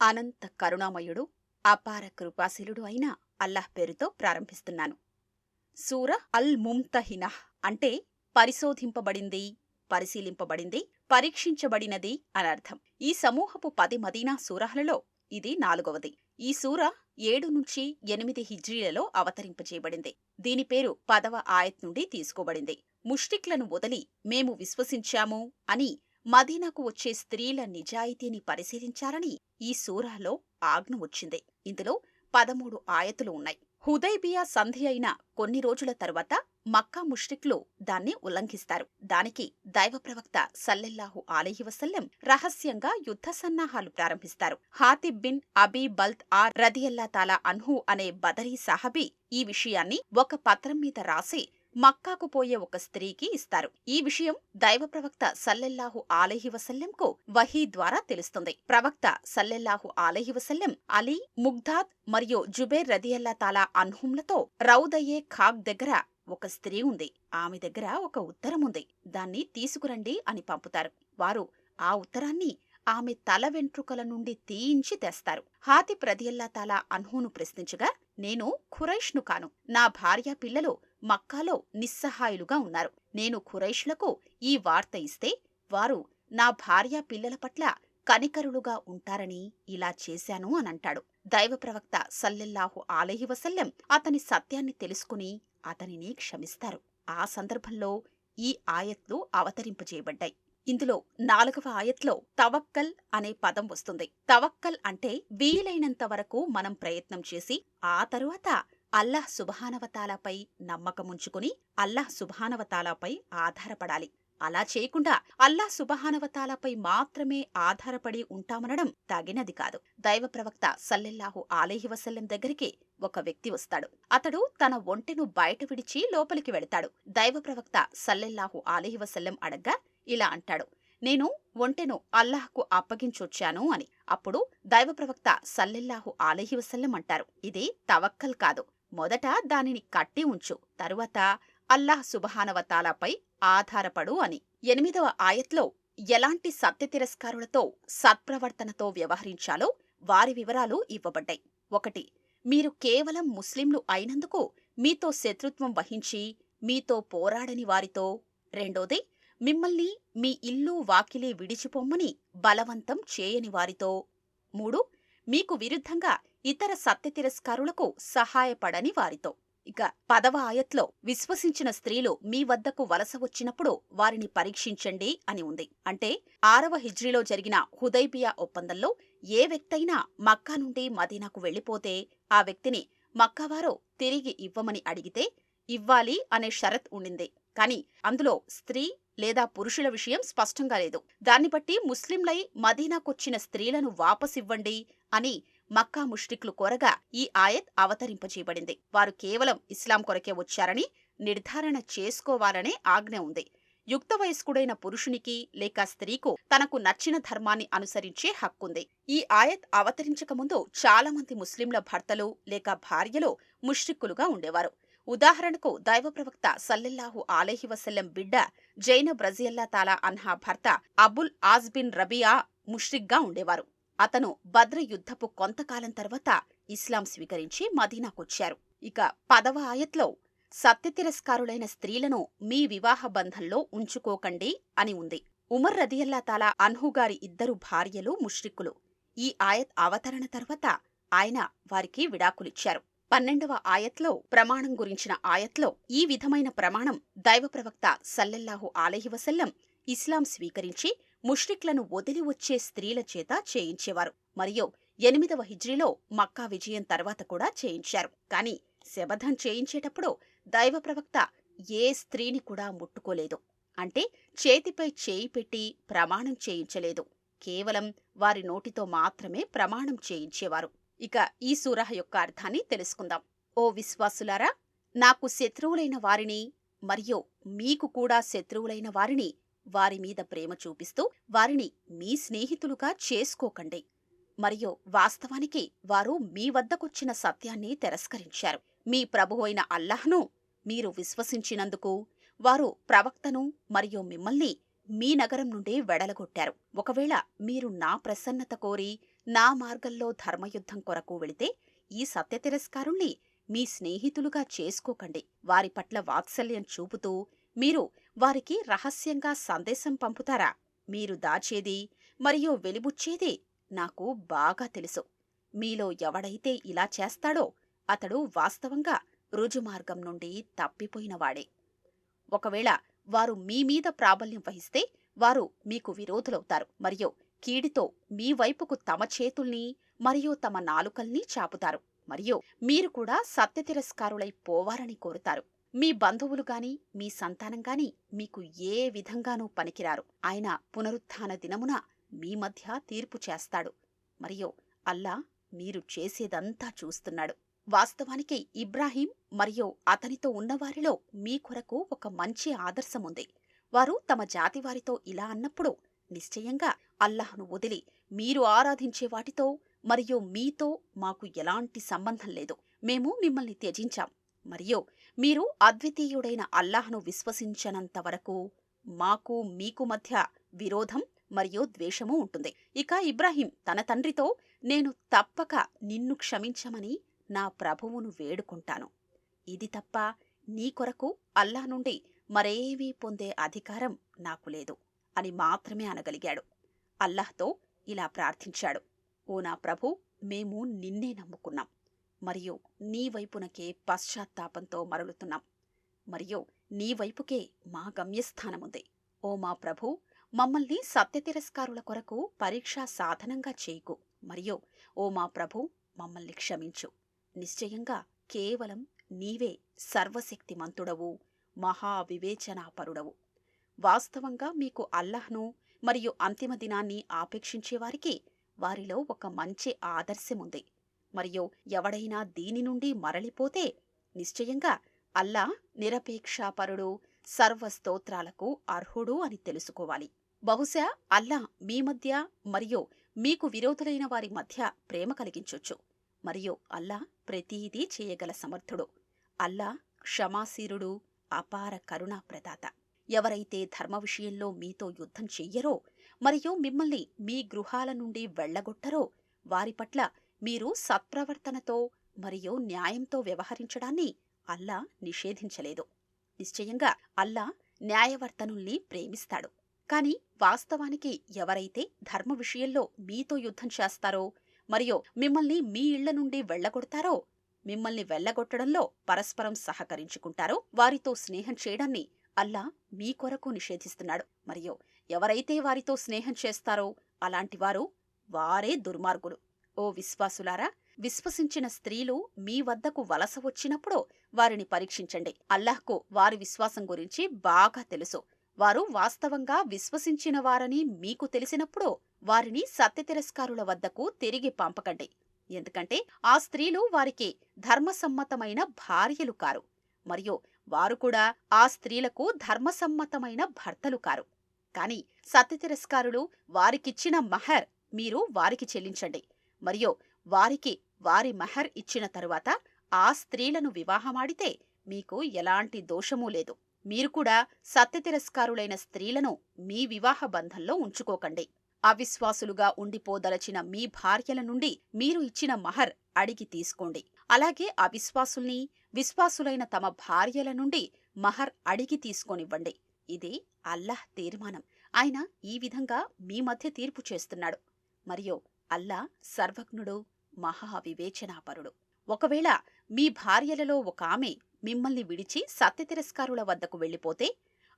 అనంత కరుణామయుడు, అపార కృపాశీలుడు అయిన అల్లాహ్ పేరుతో ప్రారంభిస్తున్నాను. సూర అల్ ముమ్తహినహ్ అంటే పరిశోధింపబడింది, పరిశీలింపబడింది, పరీక్షించబడినది అనర్థం. ఈ సమూహపు 10 మదీనా సూరహలలో ఇది 4వది. ఈ సూర 7-8 హిజ్రీలలో అవతరింపచేయబడింది. దీని పేరు 10వ ఆయత్ నుండి తీసుకోబడింది. ముష్రిక్లను వదిలి మేము విశ్వసించాము అని మదీనాకు వచ్చే స్త్రీల నిజాయితీని పరిశీలించాలని ఈ సూరాలో ఆజ్ఞ వచ్చింది. ఇందులో 13 ఆయతులు ఉన్నాయి. హుదైబియా సంధి అయిన కొన్ని రోజుల తరువాత మక్కా ముష్రిక్లు దాన్ని ఉల్లంఘిస్తారు. దానికి దైవ ప్రవక్త సల్లెల్లాహు అలైహి వసల్లం రహస్యంగా యుద్ధ సన్నాహాలు ప్రారంభిస్తారు. హాతిబ్ బిన్ అబీ బల్త్ ఆర్ రదియల్లా తాలా అన్హు అనే బదరీ సహబీ ఈ విషయాన్ని ఒక పత్రం మీద రాసి మక్కాకు పోయే ఒక స్త్రీకి ఇస్తారు. ఈ విషయం దైవ ప్రవక్త సల్లెల్లాహు అలైహి వసల్లంకు వహీ ద్వారా తెలుస్తుంది. ప్రవక్త సల్లెల్లాహు అలైహి వసల్లం అలీ, ముగ్ధాద్ మరియు జుబైర్ రదియల్లా తాలా అన్హుంలతో రౌదయే ఖాక్ దగ్గర ఒక స్త్రీ ఉంది, ఆమె దగ్గర ఒక ఉత్తరముంది, దాన్ని తీసుకురండి అని పంపుతారు. వారు ఆ ఉత్తరాన్ని ఆమె తల వెంట్రుకల నుండి తీయించి తెస్తారు. హాతిబ్ రదియల్లా తాలా అన్హును ప్రశ్నించగా, నేను ఖురైష్ను కాను, నా భార్య పిల్లలు మక్కాలో నిస్సహాయులుగా ఉన్నారు. నేను ఖురైష్లకు ఈ వార్త ఇస్తే వారు నా భార్య పిల్లల పట్ల కనికరులుగా ఉంటారని ఇలా చేశాను అనంటాడు. దైవ ప్రవక్త సల్లెల్లాహు అలైహి వసల్లం అతని సత్యాన్ని తెలుసుకుని అతనిని క్షమిస్తారు. ఆ సందర్భంలో ఈ ఆయత్లు అవతరింపజేయబడ్డాయి. ఇందులో 4వ ఆయత్లో తవక్కల్ అనే పదం వస్తుంది. తవక్కల్ అంటే వీలైనంత వరకు మనం ప్రయత్నం చేసి ఆ తరువాత అల్లాహ్ సుబ్హానవతాలాపై నమ్మకముంచుకుని అల్లాహ్ సుబ్హానవతాలాపై ఆధారపడాలి. అలా చేయకుండా అల్లాహ్ సుబ్హానవతాలాపై మాత్రమే ఆధారపడి ఉంటామనడం తగినది కాదు. దైవ ప్రవక్త సల్లెల్లాహు అలైహి వసల్లం దగ్గరికి ఒక వ్యక్తి వస్తాడు. అతడు తన ఒంటెను బయట విడిచి లోపలికి వెళతాడు. దైవ ప్రవక్త సల్లెల్లాహు అలైహి వసల్లం అడగ్గా ఇలా అంటాడు, నేను ఒంటెను అల్లాహ్కు అప్పగించొచ్చాను అని. అప్పుడు దైవ ప్రవక్త సల్లెల్లాహు అలైహి వసల్లం అంటారు, ఇది తవక్కల్ కాదు, మొదట దానిని కట్టి ఉంచు, తరువాత అల్లాహ్ సుబ్హానవతాలాపై ఆధారపడు అని. 8వ ఆయత్లో ఎలాంటి సత్య తిరస్కారులతో సత్ప్రవర్తనతో వ్యవహరించాలో వారి వివరాలు ఇవ్వబడ్డాయి. 1. మీరు కేవలం ముస్లింలు అయినందుకు మీతో శత్రుత్వం వహించి మీతో పోరాడని వారితో. 2. మిమ్మల్ని మీ ఇల్లు వాకిలి విడిచిపొమ్మని బలవంతం చేయని వారితో. 3. మీకు విరుద్ధంగా ఇతర సత్య తిరస్కారులకు సహాయపడని వారితో. ఇక 10వ ఆయత్లో విశ్వసించిన స్త్రీలు మీ వద్దకు వలస వచ్చినప్పుడు వారిని పరీక్షించండి అని ఉంది. అంటే 6వ హిజ్రీలో జరిగిన హుదైబియా ఒప్పందంలో ఏ వ్యక్తైనా మక్కా నుండి మదీనాకు వెళ్లిపోతే ఆ వ్యక్తిని మక్కావారు తిరిగి ఇవ్వమని అడిగితే ఇవ్వాలి అనే షరత్ ఉండింది. కాని అందులో స్త్రీ లేదా పురుషుల విషయం స్పష్టంగా లేదు. దాన్ని బట్టి ముస్లింలై మదీనాకొచ్చిన స్త్రీలను వాపసివ్వండి అని మక్కా ముష్రిక్లు కోరగా ఈ ఆయత్ అవతరింపచేయబడింది. వారు కేవలం ఇస్లాం కొరకే వచ్చారని నిర్ధారణ చేసుకోవాలనే ఆజ్ఞ ఉంది. యుక్త వయస్కుడైన పురుషునికి లేక స్త్రీకు తనకు నచ్చిన ధర్మాన్ని అనుసరించే హక్కుంది. ఈ ఆయత్ అవతరించకముందు చాలామంది ముస్లింల భర్తలు లేక భార్యలు ముష్రిక్కులుగా ఉండేవారు. ఉదాహరణకు దైవ ప్రవక్త సల్లెల్లాహు అలైహి వసల్లం బిడ్డ జైనబ్ రజియల్లా తాలా అన్హా భర్త అబుల్ ఆజ్ బిన్ రబియా ముష్రిక్గా ఉండేవారు. అతను బద్ర యుద్ధపు కొంతకాలం తర్వాత ఇస్లాం స్వీకరించి మదీనాకొచ్చారు. ఇక 10వ ఆయత్లో సత్య తిరస్కారులైన స్త్రీలను మీ వివాహ బంధంలో ఉంచుకోకండి అని ఉంది. ఉమర్ రదియల్లా తాలా అన్హుగారి 2 భార్యలు ముష్రిక్కులు. ఈ ఆయత్ అవతరణ తర్వాత ఆయన వారికి విడాకులిచ్చారు. 12వ ఆయత్లో ప్రమాణం గురించిన ఆయత్లో ఈ విధమైన ప్రమాణం దైవ ప్రవక్త సల్లెల్లాహు అలైహి వసల్లం ఇస్లాం స్వీకరించి ముష్రిక్లను వదిలి వచ్చే స్త్రీల చేత చేయించేవారు. మరియు 8వ హిజ్రీలో మక్కా విజయం తర్వాత కూడా చేయించారు. కాని శబథం చేయించేటప్పుడు దైవ ప్రవక్త ఏ స్త్రీని కూడా ముట్టుకోలేదు. అంటే చేతిపై చేయి పెట్టి ప్రమాణం చేయించలేదు. కేవలం వారి నోటితో మాత్రమే ప్రమాణం చేయించేవారు. ఇక ఈ సూరహ యొక్క అర్థాన్ని తెలుసుకుందాం. ఓ విశ్వాసులారా, నాకు శత్రువులైన వారిని మరియు మీకు కూడా శత్రువులైన వారిని వారి మీద ప్రేమ చూపిస్తూ వారిని మీ స్నేహితులుగా చేసుకోకండి. మరియు వాస్తవానికి వారు మీ వద్దకొచ్చిన సత్యాన్ని తిరస్కరించారు. మీ ప్రభువైన అల్లాహ్ను మీరు విశ్వసించినందుకు వారు ప్రవక్తను మరియు మిమ్మల్ని మీ నగరం నుండి వెడలగొట్టారు. ఒకవేళ మీరు నా ప్రసన్నత కోరి నా మార్గంలో ధర్మయుద్ధం కొరకు వెళితే ఈ సత్య తిరస్కారుణ్ణి మీ స్నేహితులుగా చేసుకోకండి. వారి పట్ల వాత్సల్యం చూపుతూ మీరు వారికి రహస్యంగా సందేశం పంపుతారా? మీరు దాచేది మరియు వెలిబుచ్చేది నాకు బాగా తెలుసు. మీలో ఎవడైతే ఇలా చేస్తాడో అతడు వాస్తవంగా రుజుమార్గం నుండి తప్పిపోయినవాడే. ఒకవేళ వారు మీమీద ప్రాబల్యం వహిస్తే వారు మీకు విరోధులవుతారు మరియు కీడితో మీ వైపుకు తమ చేతుల్ని మరియు తమ నాలుకల్ని చాపుతారు మరియు మీరు కూడా సత్యతిరస్కారులై పోవారని కోరుతారు. మీ బంధువులు గాని మీ సంతానం గాని మీకు ఏ విధంగానూ పనికిరారు. ఆయన పునరుత్థాన దినమున మీ మధ్య తీర్పు చేస్తాడు మరియు అల్లా మీరు చేసేదంతా చూస్తున్నాడు. వాస్తవానికి ఇబ్రాహీం మరియు అతనితో ఉన్నవారిలో మీ కొరకు ఒక మంచి ఆదర్శముంది. వారు తమ జాతివారితో ఇలా అన్నప్పుడు, నిశ్చయంగా అల్లాహ్ను వదిలి మీరు ఆరాధించే వాటితో మరియు మీతో మాకు ఎలాంటి సంబంధం లేదు. మేము మిమ్మల్ని త్యజించాం మరియు మీరు అద్వితీయుడైన అల్లాహ్ను విశ్వసించనంత వరకు మాకు మీకు మధ్య విరోధం మరియు ద్వేషమూ ఉంటుంది. ఇక ఇబ్రాహీం తన తండ్రితో, నేను తప్పక నిన్ను క్షమించమని నా ప్రభువును వేడుకుంటాను. ఇది తప్ప నీ కొరకు అల్లాహ్ నుండి మరేవీ పొందే అధికారం నాకు లేదు అని మాత్రమే అనగలిగాడు. అల్లాహ్తో ఇలా ప్రార్థించాడు, ఓ నా ప్రభూ, మేము నిన్నే నమ్ముకున్నాం మరియు నీ వైపునకే పశ్చాత్తాపంతో మరలుతున్నాం మరియు నీ వైపుకే మా గమ్యస్థానముంది. ఓ మా ప్రభూ, మమ్మల్ని సత్యతిరస్కారుల కొరకు పరీక్షా సాధనంగా చేయకు మరియు ఓ మా ప్రభూ, మమ్మల్ని క్షమించు. నిశ్చయంగా కేవలం నీవే సర్వశక్తిమంతుడవు, మహావివేచనాపరుడవు. వాస్తవంగా మీకు అల్లాహ్ను మరియు అంతిమ దినాన్ని ఆపేక్షించేవారికి వారిలో ఒక మంచి ఆదర్శముంది మరియు ఎవడైనా దీని నుండి మరలిపోతే నిశ్చయంగా అల్లాహ్ నిరపేక్షాపరుడు, సర్వస్తోత్రాలకు అర్హుడు అని తెలుసుకోవాలి. బహుశా అల్లాహ్ మీ మధ్య మరియు మీకు విరోధులైన వారి మధ్య ప్రేమ కలిగించొచ్చు మరియు అల్లాహ్ ప్రతీదీ చేయగల సమర్థుడు. అల్లాహ్ క్షమాశీరుడు, అపార కరుణా ప్రదాత. ఎవరైతే ధర్మ విషయంలో మీతో యుద్ధం చెయ్యరో మరియు మిమ్మల్ని మీ గృహాల నుండి వెళ్లగొట్టరో వారి పట్ల మీరు సత్ప్రవర్తనతో మరియు న్యాయంతో వ్యవహరించడాన్ని అల్లాహ్ నిషేధించలేదు. నిశ్చయంగా అల్లాహ్ న్యాయవర్తనుల్ని ప్రేమిస్తాడు. కాని వాస్తవానికి ఎవరైతే ధర్మ విషయంలో మీతో యుద్ధం చేస్తారో మరియు మిమ్మల్ని మీ ఇళ్ల నుండి వెళ్లగొడతారో, మిమ్మల్ని వెళ్లగొట్టడంలో పరస్పరం సహకరించుకుంటారో వారితో స్నేహం చేయడాన్ని అల్లాహ్ మీ కొరకు నిషేధిస్తున్నాడు. మరియు ఎవరైతే వారితో స్నేహం చేస్తారో అలాంటివారు వారే దుర్మార్గులు. ఓ విశ్వాసులారా, విశ్వసించిన స్త్రీలు మీ వద్దకు వలస వచ్చినప్పుడు వారిని పరీక్షించండి. అల్లాహ్కు వారి విశ్వాసం గురించి బాగా తెలుసు. వారు వాస్తవంగా విశ్వసించిన వారని మీకు తెలిసినప్పుడు వారిని సత్యతిరస్కారుల వద్దకు తిరిగి పంపకండి. ఎందుకంటే ఆ స్త్రీలు వారికి ధర్మసమ్మతమైన భార్యలు కారు మరియు వారు కూడా ఆ స్త్రీలకు ధర్మసమ్మతమైన భర్తలు కారు. కాని సత్యతిరస్కారులు వారికిచ్చిన మహర్ మీరు వారికి చెల్లించండి మరియు వారికి వారి మహర్ ఇచ్చిన తరువాత ఆ స్త్రీలను వివాహమాడితే మీకు ఎలాంటి దోషమూ లేదు. మీరు కూడా సత్యతిరస్కారులైన స్త్రీలను మీ వివాహ బంధంలో ఉంచుకోకండి. అవిశ్వాసులుగా ఉండిపోదలచిన మీ భార్యల నుండి మీరు ఇచ్చిన మహర్ అడిగి తీసుకోండి. అలాగే అవిశ్వాసుల్ని విశ్వాసులైన తమ భార్యల నుండి మహర్ అడిగి తీసుకొనివ్వండి. ఇది అల్లాహ్ తీర్మానం. ఆయన ఈ విధంగా మీ మధ్య తీర్పు చేస్తున్నాడు మరియు అల్లాహ్ సర్వజ్ఞుడు, మహావివేచనాపరుడు. ఒకవేళ మీ భార్యలలో ఒక ఆమె మిమ్మల్ని విడిచి సత్యతిరస్కారుల వద్దకు వెళ్ళిపోతే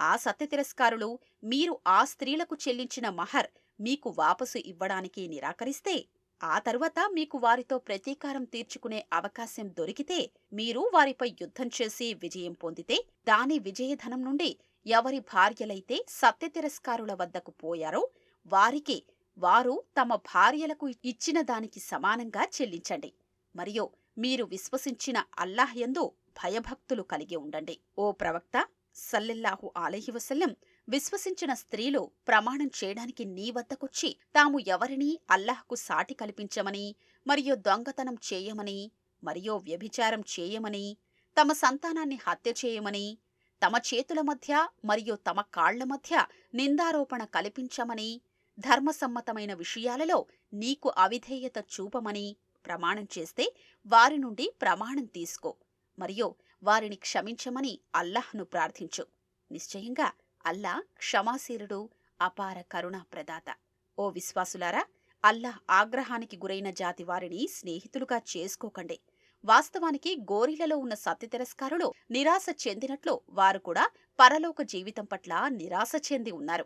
ఆ సత్యతిరస్కారులు మీరు ఆ స్త్రీలకు చెల్లించిన మహర్ మీకు వాపసు ఇవ్వడానికి నిరాకరిస్తే, ఆ తరువాత మీకు వారితో ప్రతీకారం తీర్చుకునే అవకాశం దొరికితే, మీరు వారిపై యుద్ధం చేసి విజయం పొందితే దాని విజయధనం నుండి ఎవరి భార్యలైతే సత్యతిరస్కారుల వద్దకు పోయారో వారికి వారు తమ భార్యలకు ఇచ్చిన దానికి సమానంగా చెల్లించండి. మరియు మీరు విశ్వసించిన అల్లాహ్ యందు భయభక్తులు కలిగి ఉండండి. ఓ ప్రవక్త సల్లెల్లాహు అలైహి వసల్లం, విశ్వసించిన స్త్రీలు ప్రమాణం చేయడానికి నీ వద్దకొచ్చి తాము ఎవరినీ అల్లాహ్కు సాటి కల్పించమని మరియు దొంగతనం చేయమని మరియు వ్యభిచారం చేయమని తమ సంతానాన్ని హత్య చేయమని తమ చేతుల మధ్య మరియు తమ కాళ్ల మధ్య నిందారోపణ కల్పించమని, ధర్మసమ్మతమైన విషయాలలో నీకు అవిధేయత చూపమని ప్రమాణం చేస్తే వారి నుండి ప్రమాణం తీసుకో మరియు వారిని క్షమించమని అల్లాహ్ను ప్రార్థించు. నిశ్చయంగా అల్లాహ్ క్షమాశీలుడు, అపార కరుణా ప్రదాత. ఓ విశ్వాసులారా, అల్లాహ్ ఆగ్రహానికి గురైన జాతి వారిని స్నేహితులుగా చేసుకోకండి. వాస్తవానికి గోరిలలో ఉన్న సత్య తిరస్కారులు నిరాశ చెందినట్లు వారు కూడా పరలోక జీవితం పట్ల నిరాశ చెంది ఉన్నారు.